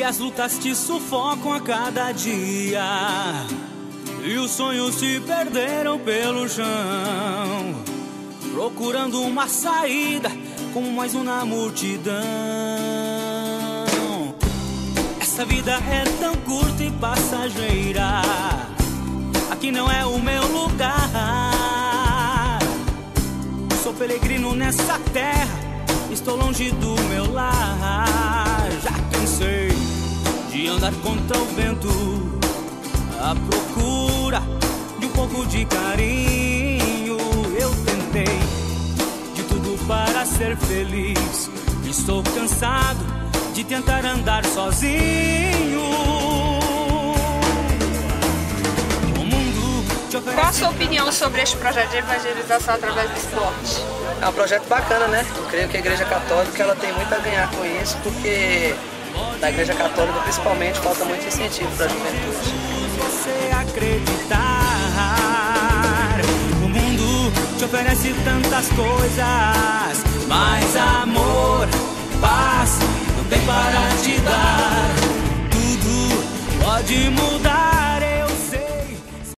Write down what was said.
as lutas te sufocam a cada dia, e os sonhos se perderam pelo chão, procurando uma saída como mais um na multidão. Essa vida é tão curta e passageira, aqui não é o meu lugar. Sou peregrino nessa terra, estou longe do meu lar. Já cansei de andar contra o vento, à procura de um pouco de carinho. Eu tentei de tudo para ser feliz, estou cansado de tentar andar sozinho. O mundo te oferece. Qual a sua opinião sobre este projeto de evangelização através do esporte? É um projeto bacana, né? Eu creio que a Igreja Católica ela tem muito a ganhar com isso, porque na Igreja Católica principalmente falta muito incentivo para a juventude. Você acreditar, o mundo te oferece tantas coisas, mas amor, paz, não tem para te dar. Tudo pode mudar.